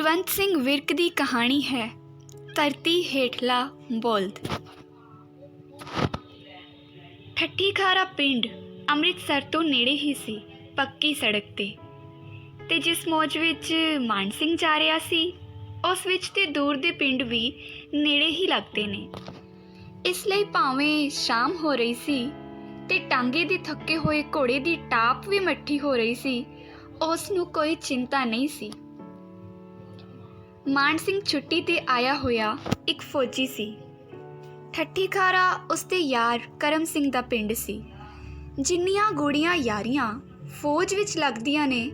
ਬਲਵੰਤ ਸਿੰਘ ਵਿਰਕ ਦੀ ਕਹਾਣੀ ਹੈ ਧਰਤੀ ਹੇਠਲਾ ਬੋਲਦ। ਠੱਠੀ ਖਾਰਾ ਪਿੰਡ ਅੰਮ੍ਰਿਤਸਰ ਤੋਂ ਨੇੜੇ ਹੀ ਸੀ, ਪੱਕੀ ਸੜਕ ਤੇ ਜਿਸ ਮੌਜ ਵਿੱਚ ਮਾਨ ਸਿੰਘ ਜਾ ਰਿਹਾ ਸੀ ਉਸ ਵਿੱਚ ਤੇ ਦੂਰ ਦੇ ਪਿੰਡ ਵੀ ਨੇੜੇ ਹੀ ਲੱਗਦੇ ਨੇ। ਇਸ ਲਈ ਭਾਵੇਂ ਸ਼ਾਮ ਹੋ ਰਹੀ ਸੀ ਤੇ ਟਾਂਗੇ ਦੇ ਥੱਕੇ ਹੋਏ ਘੋੜੇ ਦੀ ਟਾਪ ਵੀ ਮੱਠੀ ਹੋ ਰਹੀ ਸੀ, ਉਸ ਨੂੰ ਕੋਈ ਚਿੰਤਾ ਨਹੀਂ ਸੀ। ਮਾਨ ਸਿੰਘ ਛੁੱਟੀ ਤੇ ਆਇਆ ਹੋਇਆ ਇੱਕ ਫੌਜੀ ਸੀ। ਠੱਠੀ ਖਾਰਾ ਉਸਦੇ ਯਾਰ ਕਰਮ ਸਿੰਘ ਦਾ ਪਿੰਡ ਸੀ। ਜਿੰਨੀਆਂ ਗੂੜੀਆਂ ਯਾਰੀਆਂ ਫੌਜ ਵਿੱਚ ਲੱਗਦੀਆਂ ਨੇ,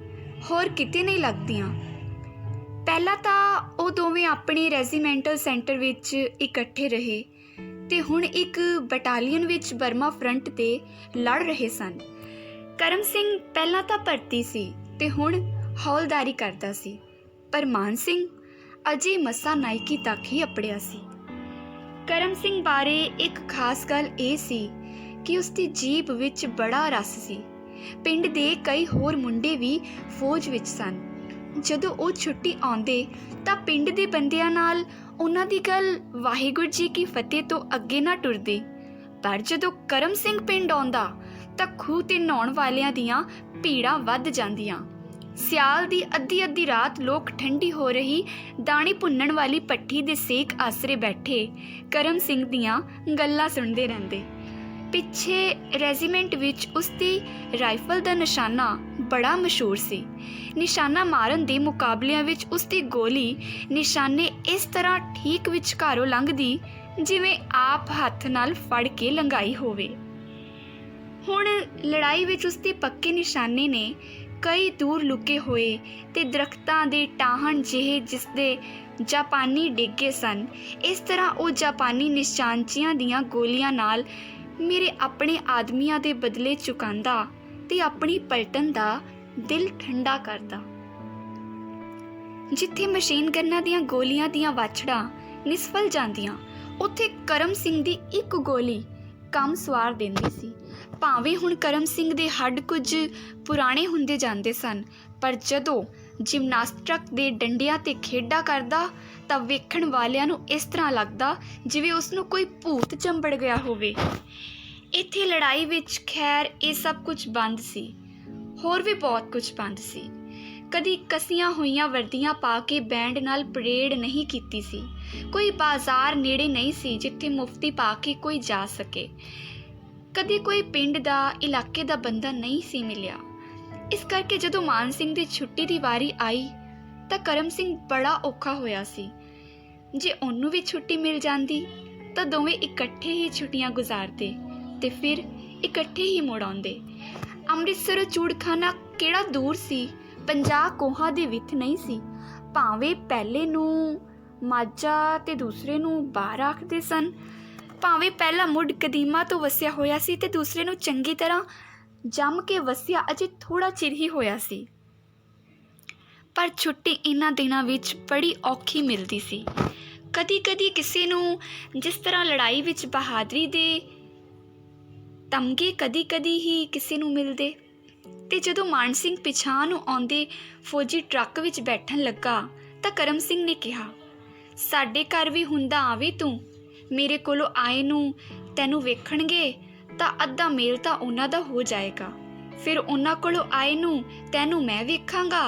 ਹੋਰ ਕਿਤੇ ਨਹੀਂ ਲੱਗਦੀਆਂ। ਪਹਿਲਾਂ ਤਾਂ ਉਹ ਦੋਵੇਂ ਆਪਣੇ ਰੈਜੀਮੈਂਟਲ ਸੈਂਟਰ ਵਿੱਚ ਇਕੱਠੇ ਰਹੇ ਤੇ ਹੁਣ ਇੱਕ ਬਟਾਲੀਅਨ ਵਿੱਚ ਬਰਮਾ ਫਰੰਟ ਤੇ ਲੜ ਰਹੇ ਸਨ। ਕਰਮ ਸਿੰਘ ਪਹਿਲਾਂ ਤਾਂ ਭਰਤੀ ਸੀ ਤੇ ਹੁਣ ਹੌਲਦਾਰੀ ਕਰਦਾ ਸੀ, ਪਰ ਮਾਨ ਸਿੰਘ ਅਜੇ ਮਸਾਂ ਨਾਇਕੀ ਤੱਕ ਹੀ ਅਪੜਿਆ ਸੀ। ਕਰਮ ਸਿੰਘ ਬਾਰੇ ਇੱਕ ਖਾਸ ਗੱਲ ਇਹ ਸੀ ਕਿ ਉਸਦੀ ਜੀਭ ਵਿੱਚ ਬੜਾ ਰਸ ਸੀ। ਪਿੰਡ ਦੇ ਕਈ ਹੋਰ ਮੁੰਡੇ ਵੀ ਫੌਜ ਵਿੱਚ ਸਨ। ਜਦੋਂ ਉਹ ਛੁੱਟੀ ਆਉਂਦੇ ਤਾਂ ਪਿੰਡ ਦੇ ਬੰਦਿਆਂ ਨਾਲ ਉਹਨਾਂ ਦੀ ਗੱਲ ਵਾਹਿਗੁਰੂ ਜੀ ਕੀ ਫਤਿਹ ਤੋਂ ਅੱਗੇ ਨਾ ਟੁਰਦੀ, ਪਰ ਜਦੋਂ ਕਰਮ ਸਿੰਘ ਪਿੰਡ ਆਉਂਦਾ ਤਾਂ ਖੂਹ 'ਤੇ ਨਹਾਉਣ ਵਾਲਿਆਂ ਦੀਆਂ ਭੀੜਾਂ ਵੱਧ ਜਾਂਦੀਆਂ। ਸਿਆਲ ਦੀ ਅੱਧੀ ਰਾਤ ਲੋਕ ਠੰਡੀ ਹੋ ਰਹੀ ਦਾਣੇ ਭੁੰਨਣ ਵਾਲੀ ਭੱਠੀ ਦੇ ਸੇਕ ਆਸਰੇ ਬੈਠੇ ਕਰਮ ਸਿੰਘ ਦੀਆਂ ਗੱਲਾਂ ਸੁਣਦੇ ਰਹਿੰਦੇ। ਪਿੱਛੇ ਰੈਜੀਮੈਂਟ ਵਿੱਚ ਉਸਦੀ ਰਾਈਫਲ ਦਾ ਨਿਸ਼ਾਨਾ ਬੜਾ ਮਸ਼ਹੂਰ ਸੀ। ਨਿਸ਼ਾਨਾ ਮਾਰਨ ਦੇ ਮੁਕਾਬਲਿਆਂ ਵਿੱਚ ਉਸਦੀ ਗੋਲੀ ਨਿਸ਼ਾਨੇ ਇਸ ਤਰ੍ਹਾਂ ਠੀਕ ਵਿਚਕਾਰੋਂ ਲੰਘਦੀ ਜਿਵੇਂ ਆਪ ਹੱਥ ਨਾਲ ਫੜ ਕੇ ਲੰਘਾਈ ਹੋਵੇ। ਹੁਣ ਲੜਾਈ ਵਿੱਚ ਉਸਦੇ ਪੱਕੇ ਨਿਸ਼ਾਨੇ ਨੇ ਕਈ ਦੂਰ ਲੁਕੇ ਹੋਏ ਤੇ ਦਰਖਤਾਂ ਦੇ ਟਾਹਣ ਜਿਹੇ ਜਿਸਦੇ ਜਾਪਾਨੀ ਡਿੱਗੇ ਸਨ। ਇਸ ਤਰ੍ਹਾਂ ਉਹ ਜਾਪਾਨੀ ਨਿਸ਼ਾਨਚੀਆਂ ਦੀਆਂ ਗੋਲੀਆਂ ਨਾਲ ਮੇਰੇ ਆਪਣੇ ਆਦਮੀਆਂ ਦੇ ਬਦਲੇ ਚੁਕਾਂਦਾ ਤੇ ਆਪਣੀ ਪਲਟਨ ਦਾ ਦਿਲ ਠੰਡਾ ਕਰਦਾ। ਜਿੱਥੇ ਮਸ਼ੀਨ ਗੰਨਾਂ ਦੀਆਂ ਗੋਲੀਆਂ ਦੀਆਂ ਵਾਛੜਾਂ ਨਿਸਫਲ ਜਾਂਦੀਆਂ, ਉੱਥੇ ਕਰਮ ਸਿੰਘ ਦੀ ਇੱਕ ਗੋਲੀ ਕੰਮ ਸਵਾਰ ਦਿੰਦੀ ਸੀ। ਭਾਵੇਂ ਹੁਣ ਕਰਮ ਸਿੰਘ ਦੇ ਹੱਡ ਕੁਝ ਪੁਰਾਣੇ ਹੁੰਦੇ ਜਾਂਦੇ ਸਨ, ਪਰ ਜਦੋਂ ਜਿਮਨਾਸਟਿਕ ਦੇ ਡੰਡਿਆਂ 'ਤੇ ਖੇਡਾਂ ਕਰਦਾ ਤਾਂ ਵੇਖਣ ਵਾਲਿਆਂ ਨੂੰ ਇਸ ਤਰ੍ਹਾਂ ਲੱਗਦਾ ਜਿਵੇਂ ਉਸਨੂੰ ਕੋਈ ਭੂਤ ਚੰਬੜ ਗਿਆ ਹੋਵੇ। ਇੱਥੇ ਲੜਾਈ ਵਿੱਚ ਖੈਰ ਇਹ ਸਭ ਕੁਝ ਬੰਦ ਸੀ, ਹੋਰ ਵੀ ਬਹੁਤ ਕੁਝ ਬੰਦ ਸੀ। ਕਦੀ ਕਸੀਆਂ ਹੋਈਆਂ ਵਰਦੀਆਂ ਪਾ ਕੇ ਬੈਂਡ ਨਾਲ ਪਰੇਡ ਨਹੀਂ ਕੀਤੀ ਸੀ। ਕੋਈ ਬਾਜ਼ਾਰ ਨੇੜੇ ਨਹੀਂ ਸੀ ਜਿੱਥੇ ਮੁਫਤੀ ਪਾ ਕੇ ਕੋਈ ਜਾ ਸਕੇ। ਕਦੀ ਕੋਈ ਪਿੰਡ ਦਾ ਇਲਾਕੇ ਦਾ ਬੰਦਾ ਨਹੀਂ ਸੀ ਮਿਲਿਆ। ਇਸ ਕਰਕੇ ਜਦੋਂ ਮਾਨ ਸਿੰਘ ਦੀ ਛੁੱਟੀ ਦੀ ਵਾਰੀ ਆਈ ਤਾਂ ਕਰਮ ਸਿੰਘ ਬੜਾ ਔਖਾ ਹੋਇਆ ਸੀ। ਜੇ ਉਹਨੂੰ ਵੀ ਛੁੱਟੀ ਮਿਲ ਜਾਂਦੀ ਤਾਂ ਦੋਵੇਂ ਇਕੱਠੇ ਹੀ ਛੁੱਟੀਆਂ ਗੁਜ਼ਾਰਦੇ ਤੇ ਫਿਰ ਇਕੱਠੇ ਹੀ ਮੁੜ ਆਉਂਦੇ। ਅੰਮ੍ਰਿਤਸਰੋਂ ਚੂੜਖਾਨਾ ਕਿਹੜਾ ਦੂਰ ਸੀ, 50 ਕੋਹਾਂ ਦੇ ਵਿੱਚ ਨਹੀਂ ਸੀ। ਭਾਵੇਂ ਪਹਿਲੇ ਨੂੰ ਮਾਝਾ ਤੇ ਦੂਸਰੇ ਨੂੰ ਬਾਰ ਆਖਦੇ ਸਨ, ਭਾਵੇਂ ਪਹਿਲਾ ਮੁੱਢ ਕਦੀਮਾ ਤੋਂ ਵਸਿਆ ਹੋਇਆ ਸੀ ਤੇ ਦੂਸਰੇ ਨੂੰ ਚੰਗੀ ਤਰ੍ਹਾਂ ਜੰਮ ਕੇ ਵਸਿਆ ਅਜੇ ਥੋੜ੍ਹਾ ਚਿਰ ਹੀ ਹੋਇਆ ਸੀ, ਪਰ ਛੁੱਟੀ ਇਹਨਾਂ ਦਿਨਾਂ ਵਿੱਚ ਬੜੀ ਔਖੀ ਮਿਲਦੀ ਸੀ। ਕਦੀ ਕਿਸੇ ਨੂੰ ਜਿਸ ਤਰ੍ਹਾਂ ਲੜਾਈ ਵਿੱਚ ਬਹਾਦਰੀ ਦੇ ਤਮਗੇ ਕਦੀ ਹੀ ਕਿਸੇ ਨੂੰ ਮਿਲਦੇ। ਤੇ ਜਦੋਂ ਮਾਨ ਸਿੰਘ ਪਿਛਾਂਹ ਨੂੰ ਆਉਂਦੇ ਫੌਜੀ ਟਰੱਕ ਵਿੱਚ ਬੈਠਣ ਲੱਗਾ ਤਾਂ ਕਰਮ ਸਿੰਘ ਨੇ ਕਿਹਾ, ਸਾਡੇ ਘਰ ਵੀ ਹੁੰਦਾ ਆਵੇ ਤੂੰ। ਮੇਰੇ ਕੋਲੋਂ ਆਏ ਨੂੰ ਤੈਨੂੰ ਵੇਖਣਗੇ ਤਾਂ ਅੱਧਾ ਮੇਲ ਤਾਂ ਉਹਨਾਂ ਦਾ ਹੋ ਜਾਏਗਾ, ਫਿਰ ਉਹਨਾਂ ਕੋਲੋਂ ਆਏ ਨੂੰ ਤੈਨੂੰ ਮੈਂ ਵੇਖਾਂਗਾ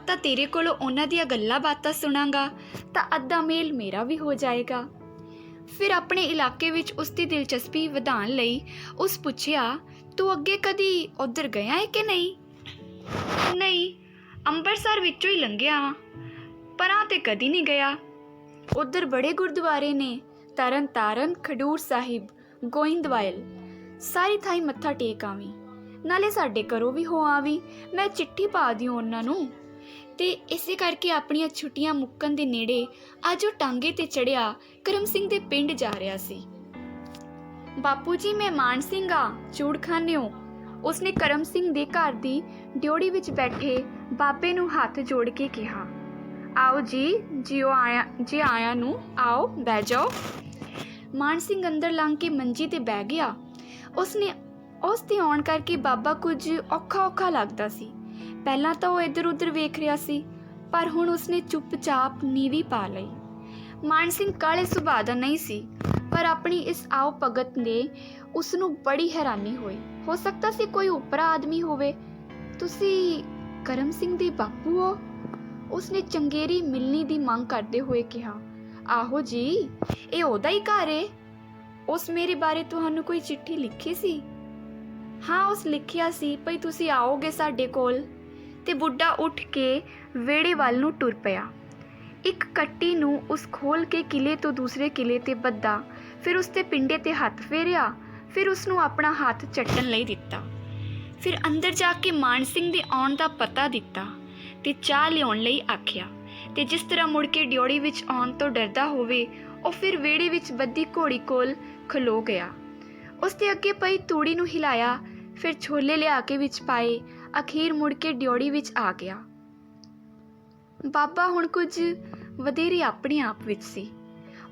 ਤਾਂ ਤੇਰੇ ਕੋਲੋਂ ਉਹਨਾਂ ਦੀਆਂ ਗੱਲਾਂ ਬਾਤਾਂ ਸੁਣਾਂਗਾ ਤਾਂ ਅੱਧਾ ਮੇਲ ਮੇਰਾ ਵੀ ਹੋ ਜਾਏਗਾ। ਫਿਰ ਆਪਣੇ ਇਲਾਕੇ ਵਿੱਚ ਉਸਦੀ ਦਿਲਚਸਪੀ ਵਧਾਉਣ ਲਈ ਉਸ ਪੁੱਛਿਆ, ਤੂੰ ਅੱਗੇ ਕਦੀ ਉੱਧਰ ਗਿਆ ਹੈ ਕਿ ਨਹੀਂ? ਨਹੀਂ, ਅੰਮ੍ਰਿਤਸਰ ਵਿੱਚੋਂ ਹੀ ਲੰਘਿਆ ਹਾਂ, ਪਰਾਂ ਤੇ ਕਦੀ ਨਹੀਂ ਗਿਆ। ਉੱਧਰ ਬੜੇ ਗੁਰਦੁਆਰੇ ਨੇ, ਤਰਨ ਤਾਰਨ, ਖਡੂਰ ਸਾਹਿਬ, ਗੋਇੰਦਵਾਲ, ਸਾਰੀ ਥਾਈਂ ਮੱਥਾ ਟੇਕ ਆਵੀਂ, ਨਾਲੇ ਸਾਡੇ ਘਰੋਂ ਵੀ ਹੋ ਆਵੀਂ। ਮੈਂ ਚਿੱਠੀ ਪਾ ਦਿਓ ਉਹਨਾਂ ਨੂੰ। ਤੇ ਇਸੇ ਕਰਕੇ ਆਪਣੀਆਂ ਛੁੱਟੀਆਂ ਮੁੱਕਣ ਦੇ ਨੇੜੇ ਅੱਜ ਉਹ ਟਾਂਗੇ 'ਤੇ ਚੜ੍ਹਿਆ ਕਰਮ ਸਿੰਘ ਦੇ ਪਿੰਡ ਜਾ ਰਿਹਾ ਸੀ। ਬਾਪੂ ਜੀ, ਮੈਂ ਮਾਨ ਸਿੰਘ ਆ, ਚੂੜਖਾਨਿਓ। ਉਸਨੇ ਕਰਮ ਸਿੰਘ ਦੇ ਘਰ ਦੀ ਡਿਓੜੀ ਵਿੱਚ ਬੈਠੇ ਬਾਬੇ ਨੂੰ ਹੱਥ ਜੋੜ ਕੇ ਕਿਹਾ, ਆਓ ਜੀ ਆਇਆ ਨੂੰ, ਆਓ ਬਹਿ ਜਾਓ। ਮਾਨ ਸਿੰਘ ਅੰਦਰ ਲੰਘ ਕੇ ਮੰਜੀ 'ਤੇ ਬਹਿ ਗਿਆ। ਉਸ ਦੇ ਆਉਣ ਕਰਕੇ ਬਾਬਾ ਕੁਝ ਔਖਾ ਲੱਗਦਾ ਸੀ। ਪਹਿਲਾਂ ਤਾਂ ਉਹ ਇੱਧਰ ਉੱਧਰ ਵੇਖ ਰਿਹਾ ਸੀ, ਪਰ ਹੁਣ ਉਸਨੇ ਚੁੱਪਚਾਪ ਨੀਵੀਂ ਪਾ ਲਈ। ਮਾਨ ਸਿੰਘ ਕਾਲੇ ਸੁਭਾਅ ਦਾ ਨਹੀਂ ਸੀ, ਪਰ ਆਪਣੀ ਇਸ ਆਓ ਭਗਤ ਨੇ ਉਸ ਨੂੰ ਬੜੀ ਹੈਰਾਨੀ ਹੋਈ। ਹੋ ਸਕਦਾ ਸੀ ਕੋਈ ਉਪਰਾ ਆਦਮੀ ਹੋਵੇ। ਤੁਸੀਂ ਕਰਮ ਸਿੰਘ ਦੇ ਬਾਪੂ ਹੋ? ਉਸਨੇ ਚੰਗੇਰੀ ਮਿਲਣੀ ਦੀ ਮੰਗ ਕਰਦੇ ਹੋਏ ਕਿਹਾ। ਆਹੋ ਜੀ, ਇਹ ਉਹਦਾ ਹੀ ਘਰ ਏ। ਉਸ ਮੇਰੇ ਬਾਰੇ ਤੁਹਾਨੂੰ ਕੋਈ ਚਿੱਠੀ ਲਿਖੀ ਸੀ? ਹਾਂ, ਉਸ ਲਿਖਿਆ ਸੀ ਭਈ ਤੁਸੀਂ ਆਓਗੇ ਸਾਡੇ ਕੋਲ। ਤੇ ਬੁੱਢਾ ਉੱਠ ਕੇ ਵਿਹੜੇ ਵੱਲ ਨੂੰ ਟੁਰ ਪਿਆ। ਇੱਕ ਕੱਟੀ ਨੂੰ ਉਸ ਖੋਲ ਕੇ ਕਿਲੇ ਤੋਂ ਦੂਸਰੇ ਕਿਲੇ ਤੇ ਬੱਧਾ, ਫਿਰ ਉਸ ਦੇ ਪਿੰਡੇ ਤੇ ਹੱਥ ਫੇਰਿਆ, ਫਿਰ ਉਸ ਨੂੰ ਆਪਣਾ ਹੱਥ ਚੱਟਣ ਲਈ ਦਿੱਤਾ। ਫਿਰ ਅੰਦਰ ਜਾ ਕੇ ਮਾਨ ਸਿੰਘ ਦੇ ਆਉਣ ਦਾ ਪਤਾ ਦਿੱਤਾ ਤੇ ਚਾਹ ਲਿਆਉਣ ਲਈ ਆਖਿਆ। ਤੇ ਜਿਸ ਤਰ੍ਹਾਂ ਮੁੜ ਕੇ ਡਿਓੜੀ ਵਿੱਚ ਆਉਣ ਤੋਂ ਡਰਦਾ ਹੋਵੇ, ਉਹ ਫਿਰ ਵਿਹੜੇ ਵਿੱਚ ਬੱਧੀ ਘੋੜੀ ਕੋਲ ਖਲੋ ਗਿਆ। ਉਸ ਦੇ ਅੱਗੇ ਪਈ ਤੂੜੀ ਨੂੰ ਹਿਲਾਇਆ, ਫਿਰ ਛੋਲੇ ਲਿਆ ਕੇ ਵਿੱਚ ਪਾਏ, ਅਖੀਰ ਮੁੜ ਕੇ ਡਿਓੜੀ ਵਿੱਚ ਆ ਗਿਆ। ਬਾਬਾ ਹੁਣ ਕੁਝ ਵਧੇਰੇ ਆਪਣੇ ਆਪ ਵਿੱਚ ਸੀ।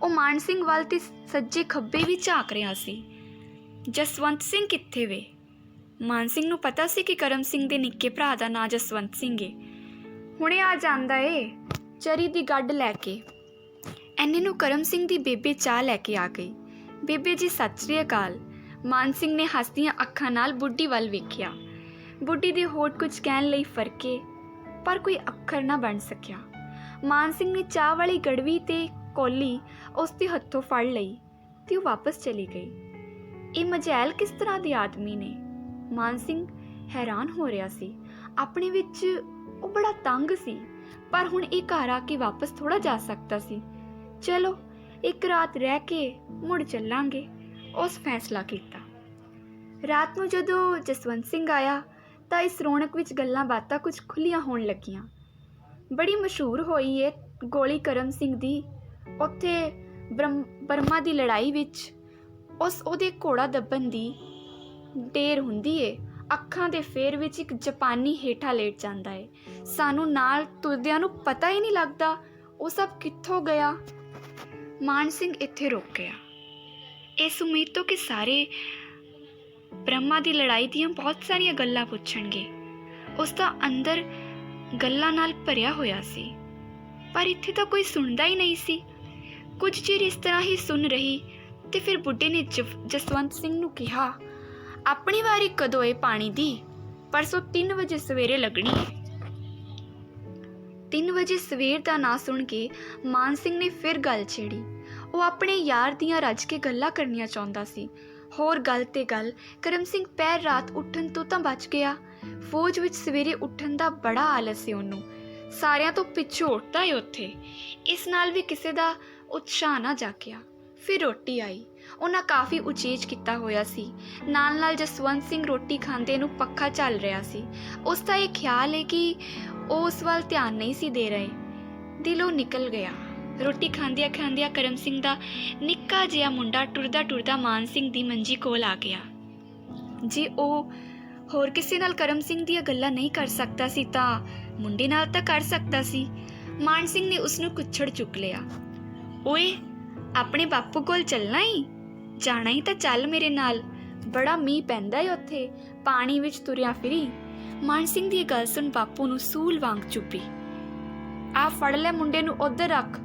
ਉਹ ਮਾਨ ਸਿੰਘ ਵੱਲ ਤੇ ਸੱਜੇ ਖੱਬੇ ਵੀ ਝਾਕ ਰਿਹਾ ਸੀ। ਜਸਵੰਤ ਸਿੰਘ ਕਿੱਥੇ ਵੇ? ਮਾਨ ਸਿੰਘ ਨੂੰ ਪਤਾ ਸੀ ਕਿ ਕਰਮ ਸਿੰਘ ਦੇ ਨਿੱਕੇ ਭਰਾ ਦਾ ਨਾਂ ਜਸਵੰਤ ਸਿੰਘ ਏ। ਹੁਣੇ ਆ ਜਾਂਦਾ ਏ, ਚਰੀ ਦੀ ਗੱਡ ਲੈ ਕੇ। ਐਨੇ ਨੂੰ ਕਰਮ ਸਿੰਘ ਦੀ ਬੇਬੇ ਚਾਹ ਲੈ ਕੇ ਆ ਗਈ। ਬੇਬੇ ਜੀ, ਸਤਿ ਸ੍ਰੀ ਅਕਾਲ। ਮਾਨ ਸਿੰਘ ਨੇ ਹੱਸਦੀਆਂ ਅੱਖਾਂ ਨਾਲ ਬੁੱਢੀ ਵੱਲ ਵੇਖਿਆ। ਬੁੱਢੀ ਦੇ ਹੋਠ ਕੁਝ ਕਹਿਣ ਲਈ ਫਰਕੇ, ਪਰ ਕੋਈ ਅੱਖਰ ਨਾ ਬਣ ਸਕਿਆ। ਮਾਨ ਸਿੰਘ ਨੇ ਚਾਹ ਵਾਲੀ ਗੜਵੀ ਤੇ ਕੌਲੀ ਉਸ ਦੇ ਹੱਥੋਂ ਫੜ ਲਈ ਤੇ ਉਹ ਵਾਪਸ ਚਲੀ ਗਈ। ਇਹ ਮਜੈਲ ਕਿਸ ਤਰ੍ਹਾਂ ਦੇ ਆਦਮੀ ਨੇ? ਮਾਨ ਸਿੰਘ ਹੈਰਾਨ ਹੋ ਰਿਹਾ ਸੀ। ਆਪਣੇ ਵਿੱਚ ਉਹ ਬੜਾ ਤੰਗ ਸੀ, ਪਰ ਹੁਣ ਇਹ ਘਰ ਆ ਕੇ ਵਾਪਸ ਥੋੜਾ ਜਾ ਸਕਦਾ ਸੀ। ਚਲੋ ਇੱਕ ਰਾਤ ਰਹਿ ਕੇ ਮੁੜ ਚੱਲਾਂਗੇ, ਉਸ ਫੈਸਲਾ ਕੀਤਾ। ਰਾਤ ਨੂੰ ਜਦੋਂ ਜਸਵੰਤ ਸਿੰਘ ਆਇਆ ਤਾਂ ਇਸ ਰੌਣਕ ਵਿੱਚ ਗੱਲਾਂ ਬਾਤਾਂ ਕੁਝ ਖੁੱਲੀਆਂ ਹੋਣ ਲੱਗੀਆਂ। ਬੜੀ ਮਸ਼ਹੂਰ ਹੋਈ ਏ ਗੋਲੀ ਕਰਮ ਸਿੰਘ ਦੀ। ਉੱਥੇ ਬਰਮਾ ਦੀ ਲੜਾਈ ਵਿੱਚ ਉਹਦੇ ਘੋੜਾ ਦੱਬਣ ਦੀ ਢੇਰ ਹੁੰਦੀ ਏ। ਅੱਖਾਂ ਦੇ ਫੇਰ ਵਿੱਚ ਇੱਕ ਜਾਪਾਨੀ ਹੇਠਾਂ ਲੇਟ ਜਾਂਦਾ ਏ। ਸਾਨੂੰ ਨਾਲ ਤੁਰਦਿਆਂ ਨੂੰ ਪਤਾ ਹੀ ਨਹੀਂ ਲੱਗਦਾ ਉਹ ਸਭ ਕਿੱਥੋਂ ਗਿਆ। ਮਾਨ ਸਿੰਘ ਇੱਥੇ ਰੁਕ ਗਿਆ, ਇਸ ਉਮੀਦ ਤੋਂ ਕਿ ਸਾਰੇ ਬ੍ਰਹਮਾ ਦੀ ਲੜਾਈ ਦੀਆਂ ਬਹੁਤ ਸਾਰੀਆਂ ਗੱਲਾਂ ਪੁੱਛਣਗੇ। ਉਸ ਦਾ ਅੰਦਰ ਗੱਲਾਂ ਨਾਲ ਭਰਿਆ ਹੋਇਆ ਸੀ, ਪਰ ਇੱਥੇ ਤਾਂ ਕੋਈ ਸੁਣਦਾ ਹੀ ਨਹੀਂ ਸੀ। ਕੁਝ ਚਿਰ ਇਸ ਤਰ੍ਹਾਂ ਹੀ ਸੁਣ ਰਹੀ ਤੇ ਫਿਰ ਬੁੱਢੇ ਨੇ ਜਸਵੰਤ ਸਿੰਘ ਨੂੰ ਕਿਹਾ, ਆਪਣੀ ਵਾਰੀ ਕਦੋਂ ਏ ਪਾਣੀ ਦੀ? ਪਰਸੋਂ 3 ਵਜੇ ਸਵੇਰੇ ਲੱਗਣੀ ਹੈ। 3 ਵਜੇ ਸਵੇਰ ਦਾ ਨਾਂ ਸੁਣ ਕੇ ਮਾਨ ਸਿੰਘ ਨੇ ਫਿਰ ਗੱਲ ਛੇੜੀ। ਉਹ ਆਪਣੇ ਯਾਰ ਦੀਆਂ ਰੱਜ ਕੇ ਗੱਲਾਂ ਕਰਨੀਆਂ ਚਾਹੁੰਦਾ ਸੀ। ਹੋਰ ਗੱਲ ਤੇ ਗੱਲ, ਕਰਮ ਸਿੰਘ ਪਹਿਰ ਰਾਤ ਉੱਠਣ ਤੋਂ ਤਾਂ ਬਚ ਗਿਆ। ਫੌਜ ਵਿੱਚ ਸਵੇਰੇ ਉੱਠਣ ਦਾ ਬੜਾ ਆਲਸ ਸੀ ਉਹਨੂੰ। ਸਾਰਿਆਂ ਤੋਂ ਪਿੱਛੋਂ ਉੱਠਦਾ ਏ ਉੱਥੇ। ਇਸ ਨਾਲ ਵੀ ਕਿਸੇ ਦਾ ਉਤਸ਼ਾਹ ਨਾ ਜਾਗਿਆ। ਫਿਰ ਰੋਟੀ ਆਈ। ਉਹਨਾਂ ਕਾਫੀ ਉਚੇਚ ਕੀਤਾ ਹੋਇਆ ਸੀ। ਨਾਲ ਨਾਲ ਜਸਵੰਤ ਸਿੰਘ ਰੋਟੀ ਖਾਂਦੇ ਨੂੰ ਪੱਖਾ ਚੱਲ ਰਿਹਾ ਸੀ। ਉਸ ਦਾ ਇਹ ਖਿਆਲ ਹੈ ਕਿ ਉਹ ਉਸ ਵੱਲ ਧਿਆਨ ਨਹੀਂ ਸੀ ਦੇ ਰਹੇ। ਦਿਲੋਂ ਨਿਕਲ ਗਿਆ। ਰੋਟੀ ਖਾਂਦਿਆਂ ਖਾਂਦਿਆਂ ਕਰਮ ਸਿੰਘ ਦਾ ਨਿੱਕਾ ਜਿਹਾ ਮੁੰਡਾ ਟੁਰਦਾ ਟੁਰਦਾ ਮਾਨ ਸਿੰਘ ਦੀ ਮੰਜੀ ਕੋਲ ਆ ਗਿਆ। ਜੇ ਉਹ ਹੋਰ ਕਿਸੇ ਨਾਲ ਕਰਮ ਸਿੰਘ ਦੀਆਂ ਗੱਲਾਂ ਨਹੀਂ ਕਰ ਸਕਦਾ ਸੀ ਤਾਂ ਮੁੰਡੇ ਨਾਲ ਤਾਂ ਕਰ ਸਕਦਾ ਸੀ। ਮਾਨ ਸਿੰਘ ਨੇ ਉਸ ਨੂੰ ਕੁੱਛੜ ਚੁੱਕ ਲਿਆ। ਓਏ, ਆਪਣੇ ਬਾਪੂ ਕੋਲ ਚੱਲਣਾ ਹੀ? ਜਾਣਾ ਹੀ ਤਾਂ ਚੱਲ ਮੇਰੇ ਨਾਲ। ਬੜਾ ਮੀਂਹ ਪੈਂਦਾ ਏ ਉੱਥੇ, ਪਾਣੀ ਵਿੱਚ ਤੁਰਿਆ ਫਿਰੀ। ਮਾਨ ਸਿੰਘ ਦੀ ਗੱਲ ਸੁਣ ਬਾਪੂ ਨੂੰ ਸੂਲ ਵਾਂਗ ਚੁੱਭੀ। ਆ ਫੜ ਲੈ ਮੁੰਡੇ ਨੂੰ, ਉੱਧਰ ਰੱਖ।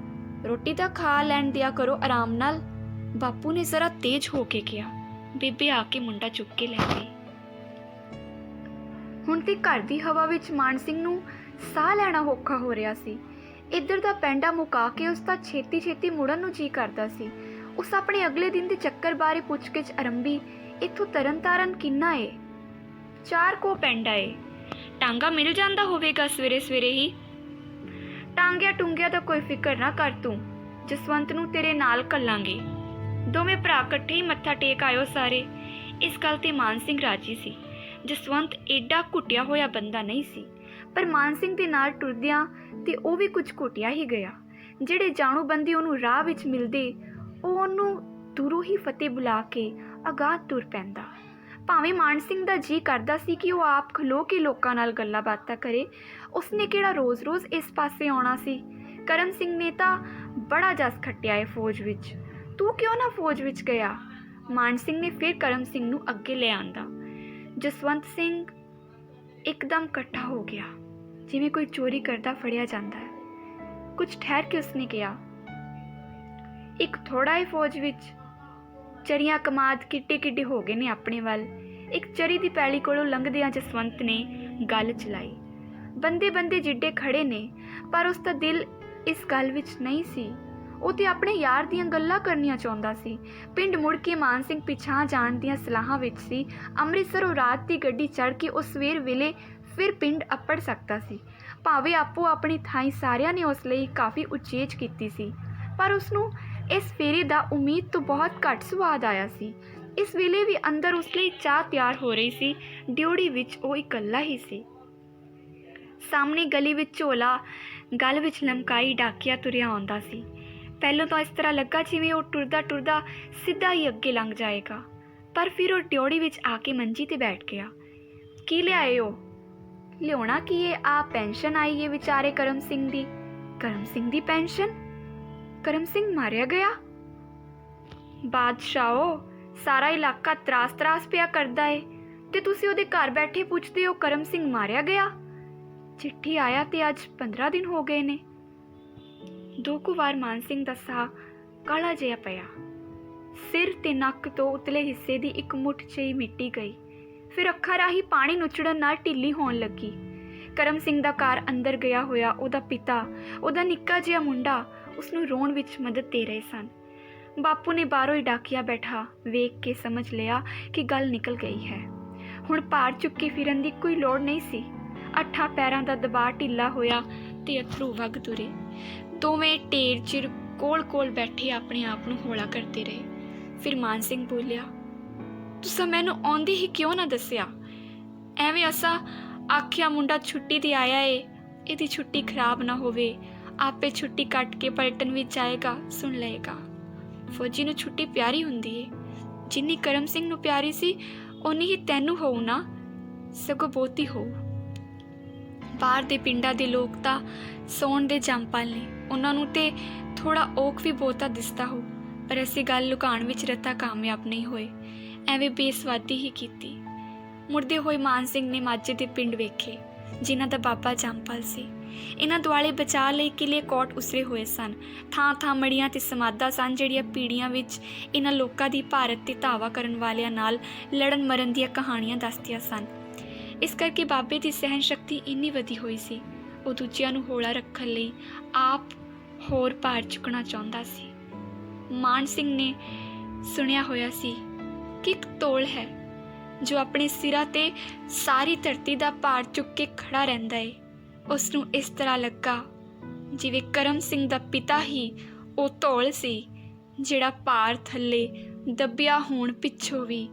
ਰੋਟੀ ਤਾਂ ਖਾ ਲੈਣ ਦਿਆ ਕਰੋ ਆਰਾਮ ਨਾਲ, ਬਾਪੂ ਨੇ ਜ਼ਰਾ ਤੇਜ਼ ਹੋ ਕੇ ਕਿਹਾ। ਬੇਬੇ ਆ ਕੇ ਮੁੰਡਾ ਚੁੱਕ ਕੇ ਲੈ ਗਈ। ਹੁਣ ਤੇ ਘਰ ਦੀ ਹਵਾ ਵਿੱਚ ਮਾਨ ਸਿੰਘ ਨੂੰ ਸਾਹ ਲੈਣਾ ਔਖਾ ਹੋ ਰਿਹਾ ਸੀ। ਇੱਧਰ ਦਾ ਪੈਂਡਾ ਮੁਕਾ ਕੇ ਉਸ ਦਾ ਛੇਤੀ ਛੇਤੀ ਮੁੜਨ ਨੂੰ ਜੀ ਕਰਦਾ ਸੀ। ਉਸ ਆਪਣੇ ਅਗਲੇ ਦਿਨ ਦੇ ਚੱਕਰ ਬਾਰੇ ਪੁੱਛ-ਗਿੱਛ ਆਰੰਭੀ। ਇੱਥੋਂ ਤਰਨਤਾਰਨ ਕਿੰਨਾ ਏ? 4 ਕੋ ਪੈਂਡਾ ਏ। ਟਾਂਗਾ ਮਿਲ ਜਾਂਦਾ ਹੋਵੇਗਾ ਸਵੇਰੇ ਸਵੇਰੇ ਹੀ। ਟਾਂਗਿਆਂ ਟੁੰਗਿਆਂ ਦਾ ਕੋਈ ਫਿਕਰ ਨਾ ਕਰ ਤੂੰ, ਜਸਵੰਤ ਨੂੰ ਤੇਰੇ ਨਾਲ ਘੱਲਾਂਗੇ। ਦੋਵੇਂ ਭਰਾ ਇਕੱਠੇ ਹੀ ਮੱਥਾ ਟੇਕ ਆਇਓ ਸਾਰੇ। ਇਸ ਗੱਲ ਤੇ ਮਾਨ ਸਿੰਘ ਰਾਜੀ ਸੀ। ਜਸਵੰਤ ਏਡਾ ਘੁੱਟਿਆ ਹੋਇਆ ਬੰਦਾ ਨਹੀਂ ਸੀ, ਪਰ ਮਾਨ ਸਿੰਘ ਦੇ ਨਾਲ ਟੁਰਦਿਆਂ ਤੇ ਉਹ ਵੀ ਕੁਝ ਘੁੱਟਿਆ ਹੀ ਗਿਆ। ਜਿਹੜੇ ਜਾਣੂ ਬੰਦੇ ਉਹਨੂੰ ਰਾਹ ਵਿੱਚ ਮਿਲਦੇ, ਉਹ ਉਹਨੂੰ ਦੂਰੋਂ ਹੀ ਫਤਿਹ ਬੁਲਾ ਕੇ ਅਗਾਂਹ ਤੁਰ ਪੈਂਦਾ। ਭਾਵੇਂ ਮਾਨ ਸਿੰਘ ਦਾ ਜੀ ਕਰਦਾ ਸੀ ਕਿ ਉਹ ਆਪ ਖਲੋ ਕੇ ਲੋਕਾਂ ਨਾਲ ਗੱਲਾਂ ਬਾਤਾਂ ਕਰੇ। ਉਸਨੇ ਕਿਹੜਾ ਰੋਜ਼-ਰੋਜ਼ ਇਸ ਪਾਸੇ ਆਉਣਾ ਸੀ। ਕਰਮ ਸਿੰਘ ਨੇ ਤਾਂ ਬੜਾ ਜਸ ਖੱਟਿਆ ਏ ਫੌਜ ਵਿੱਚ। ਤੂੰ ਕਿਉਂ ਨਾ ਫੌਜ ਵਿੱਚ ਗਿਆ? ਮਾਨ ਸਿੰਘ ਨੇ ਫਿਰ ਕਰਮ ਸਿੰਘ ਨੂੰ ਅੱਗੇ ਲੈ ਆਂਦਾ। ਜਸਵੰਤ ਸਿੰਘ ਇੱਕਦਮ ਇਕੱਠਾ ਹੋ ਗਿਆ। ਜਿਵੇਂ ਕੋਈ ਚੋਰੀ ਕਰਦਾ ਫੜਿਆ ਜਾਂਦਾ ਹੈ। ਕੁਝ ਠਹਿਰ ਕੇ ਉਸਨੇ ਕਿਹਾ, ਇੱਕ ਥੋੜਾ ਹੀ ਫੌਜ ਵਿੱਚ ਚਰੀਆਂ ਕਮਾਦ ਕਿੱਡੇ ਹੋ ਗਏ ਨੇ ਆਪਣੇ ਵੱਲ। ਇੱਕ ਚਰੀ ਦੀ ਪੈਲੀ ਕੋਲੋਂ ਲੰਘਦਿਆਂ ਜਸਵੰਤ ਨੇ ਗੱਲ ਚਲਾਈ। ਬੰਦੇ ਜਿੱਡੇ ਖੜੇ ਨੇ, ਪਰ ਉਸ ਦਾ ਦਿਲ ਇਸ ਗੱਲ ਵਿੱਚ ਨਹੀਂ ਸੀ। ਉਹ ਤੇ ਆਪਣੇ ਯਾਰ ਦੀਆਂ ਗੱਲਾਂ ਕਰਨੀਆਂ ਚਾਹੁੰਦਾ ਸੀ। ਪਿੰਡ ਮੁੜ ਕੇ ਮਾਨ ਸਿੰਘ ਪਿਛਾਂਹ ਜਾਣ ਦੀਆਂ ਸਲਾਹਾਂ ਵਿੱਚ ਸੀ। ਅੰਮ੍ਰਿਤਸਰੋਂ ਰਾਤ ਦੀ ਗੱਡੀ ਚੜ੍ਹ ਕੇ ਉਹ ਸਵੇਰ ਵੇਲੇ ਫਿਰ ਪਿੰਡ ਅੱਪੜ ਸਕਦਾ ਸੀ। ਭਾਵੇਂ ਆਪੋ ਆਪਣੀ ਥਾਈਂ ਸਾਰਿਆਂ ਨੇ ਉਸ ਲਈ ਕਾਫੀ ਉਚੇਚ ਕੀਤੀ ਸੀ, ਪਰ ਉਸਨੂੰ ਇਸ ਫੇਰੇ ਦਾ ਉਮੀਦ ਤੋਂ ਬਹੁਤ ਘੱਟ ਸਵਾਦ ਆਇਆ ਸੀ। ਇਸ ਵੇਲੇ ਵੀ ਅੰਦਰ ਉਸ ਲਈ ਚਾਹ ਤਿਆਰ ਹੋ ਰਹੀ ਸੀ। ਡਿਓੜੀ ਵਿੱਚ ਉਹ ਇਕੱਲਾ ਹੀ ਸੀ। ਸਾਹਮਣੇ ਗਲੀ ਵਿੱਚ ਝੋਲਾ ਗਲ ਵਿੱਚ ਲਮਕਾਈ ਡਾਕੀਆ ਤੁਰਿਆ ਆਉਂਦਾ ਸੀ। ਪਹਿਲਾਂ ਤਾਂ ਇਸ ਤਰ੍ਹਾਂ ਲੱਗਾ ਜਿਵੇਂ ਉਹ ਟੁਰਦਾ ਸਿੱਧਾ ਹੀ ਅੱਗੇ ਲੰਘ ਜਾਏਗਾ, ਪਰ ਫਿਰ ਉਹ ਡਿਓੜੀ ਵਿੱਚ ਆ ਕੇ ਮੰਜੀ 'ਤੇ ਬੈਠ ਗਿਆ। ਕੀ ਲਿਆਏ ਹੋ? ਲਿਆਉਣਾ ਕੀ ਏ, ਆ ਪੈਨਸ਼ਨ ਆਈ ਏ ਵਿਚਾਰੇ ਕਰਮ ਸਿੰਘ ਦੀ। ਕਰਮ ਸਿੰਘ ਦੀ ਪੈਨਸ਼ਨ? ਕਰਮ ਸਿੰਘ ਮਾਰਿਆ ਗਿਆ? ਬਾਦਸ਼ਾਹੋ, ਸਾਰਾ ਇਲਾਕਾ ਤਰਾਸ ਪਿਆ ਕਰਦਾ ਏ ਤੇ ਤੁਸੀਂ ਉਹਦੇ ਘਰ ਬੈਠੇ ਪੁੱਛਦੇ ਹੋ ਕਰਮ ਸਿੰਘ ਮਾਰਿਆ ਗਿਆ? ਚਿੱਠੀ ਆਇਆ ਤੇ ਅੱਜ 15 ਦਿਨ ਹੋ ਗਏ ਨੇ। 2 ਕੁ ਵਾਰ ਮਾਨ ਸਿੰਘ ਦਾ ਸਾਹ ਕਾਲਾ ਜਿਹਾ ਪਿਆ। ਸਿਰ ਤੇ ਨੱਕ ਤੋਂ ਉਤਲੇ ਹਿੱਸੇ ਦੀ ਇੱਕ ਮੁੱਠ ਜਿਹੀ ਮਿੱਟੀ ਗਈ। ਫਿਰ ਅੱਖਾਂ ਰਾਹੀਂ ਪਾਣੀ ਨੁਚੜਨ ਨਾਲ ਢਿੱਲੀ ਹੋਣ ਲੱਗੀ। ਕਰਮ ਸਿੰਘ ਦਾ ਘਰ ਅੰਦਰ ਗਿਆ ਹੋਇਆ ਉਹਦਾ ਪਿਤਾ, ਉਹਦਾ ਨਿੱਕਾ ਜਿਹਾ ਮੁੰਡਾ ਉਸਨੂੰ ਰੋਣ ਵਿੱਚ ਮਦਦ ਦੇ ਰਹੇ ਸਨ। ਬਾਪੂ ਨੇ ਬਾਹਰੋਂ ਹੀ ਡਾਕੀਆ ਬੈਠਾ ਵੇਖ ਕੇ ਸਮਝ ਲਿਆ ਕਿ ਗੱਲ ਨਿਕਲ ਗਈ ਹੈ। ਹੁਣ ਭਾਰ ਚੁੱਕੇ ਫਿਰਨ ਦੀ ਕੋਈ ਲੋੜ ਨਹੀਂ ਸੀ। ਅੱਠਾਂ ਪੈਰਾਂ ਦਾ ਦਬਾਅ ਢਿੱਲਾ ਹੋਇਆ ਤੇ ਅਥਰੂ ਵਗ ਤੁਰੇ। ਦੋਵੇਂ ਢੇਰ ਚਿਰ ਕੋਲ ਬੈਠੇ ਆਪਣੇ ਆਪ ਨੂੰ ਹੌਲਾ ਕਰਦੇ ਰਹੇ। ਫਿਰ ਮਾਨ ਸਿੰਘ ਬੋਲਿਆ, ਤੁਸੀਂ ਮੈਨੂੰ ਆਉਂਦੇ ਹੀ ਕਿਉਂ ਨਾ ਦੱਸਿਆ? ਐਵੇਂ ਅਸਾਂ ਆਖਿਆ ਮੁੰਡਾ ਛੁੱਟੀ 'ਤੇ ਆਇਆ ਏ, ਇਹਦੀ ਛੁੱਟੀ ਖਰਾਬ ਨਾ ਹੋਵੇ, ਆਪੇ ਛੁੱਟੀ ਕੱਟ ਕੇ ਪਲਟਨ ਵਿੱਚ ਆਏਗਾ, ਸੁਣ ਲਏਗਾ। ਫੌਜੀ ਨੂੰ ਛੁੱਟੀ ਪਿਆਰੀ ਹੁੰਦੀ ਏ। ਜਿੰਨੀ ਕਰਮ ਸਿੰਘ ਨੂੰ ਪਿਆਰੀ ਸੀ ਓਨੀ ਹੀ ਤੈਨੂੰ ਹੋਊ ਨਾ, ਸਗੋਂ ਬਹੁਤੀ ਹੋਊ। ਬਾਹਰ ਦੇ ਪਿੰਡਾਂ ਦੇ ਲੋਕ ਤਾਂ ਸੌਣ ਦੇ ਜੰਪਲ ਨੇ, ਉਹਨਾਂ ਨੂੰ ਤੇ ਥੋੜ੍ਹਾ ਔਖ ਵੀ ਬਹੁਤਾ ਦਿਸਦਾ ਹੋਊ, ਪਰ ਅਸੀਂ ਗੱਲ ਲੁਕਾਉਣ ਵਿੱਚ ਰਤਾ ਕਾਮਯਾਬ ਨਹੀਂ ਹੋਏ, ਐਵੇਂ ਬੇਸਵਾਦੀ ਹੀ ਕੀਤੀ। ਮੁੜਦੇ ਹੋਏ ਮਾਨ ਸਿੰਘ ਨੇ ਮਾਝੇ ਦੇ ਪਿੰਡ ਵੇਖੇ ਜਿਨ੍ਹਾਂ ਦਾ ਬਾਬਾ ਜੰਪਲ ਸੀ। ਇਹਨਾਂ ਦੁਆਲੇ ਬਚਾਅ ਲਈ ਕਿਲੇ ਕੋਟ ਉਸਰੇ ਹੋਏ ਸਨ। ਥਾਂ ਮੜੀਆਂ ਤੇ ਸਮਾਧਾਂ ਸਨ ਜਿਹੜੀਆਂ ਪੀੜ੍ਹੀਆਂ ਵਿੱਚ ਇਹਨਾਂ ਲੋਕਾਂ ਦੀ ਭਾਰਤ 'ਤੇ ਧਾਵਾ ਕਰਨ ਵਾਲਿਆਂ ਨਾਲ ਲੜਨ ਮਰਨ ਦੀਆਂ ਕਹਾਣੀਆਂ ਦੱਸਦੀਆਂ ਸਨ। ਇਸ ਕਰਕੇ ਬਾਬੇ ਦੀ ਸਹਿਣ ਸ਼ਕਤੀ ਇੰਨੀ ਵਧੀ ਹੋਈ ਸੀ। ਉਹ ਦੂਜਿਆਂ ਨੂੰ ਹੌਲਾ ਰੱਖਣ ਲਈ ਆਪ ਹੋਰ ਭਾਰ ਚੁੱਕਣਾ ਚਾਹੁੰਦਾ ਸੀ। ਮਾਨ ਸਿੰਘ ਨੇ ਸੁਣਿਆ ਹੋਇਆ ਸੀ ਕਿ ਇੱਕ ਤੋਲ ਹੈ ਜੋ ਆਪਣੇ ਸਿਰਾਂ 'ਤੇ ਸਾਰੀ ਧਰਤੀ ਦਾ ਭਾਰ ਚੁੱਕ ਕੇ ਖੜਾ ਰਹਿੰਦਾ ਏ। ਉਸ ਨੂੰ ਇਸ ਤਰ੍ਹਾਂ ਲੱਗਾ ਜਿਵੇਂ ਕਰਮ ਸਿੰਘ ਦਾ ਪਿਤਾ ਹੀ ਉਹ ਧੌਲ ਸੀ ਜਿਹੜਾ ਭਾਰ ਥੱਲੇ ਦੱਬਿਆ ਹੋਣ ਪਿੱਛੋਂ ਵੀ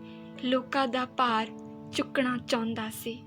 ਲੋਕਾਂ ਦਾ ਭਾਰ ਚੁੱਕਣਾ ਚਾਹੁੰਦਾ ਸੀ।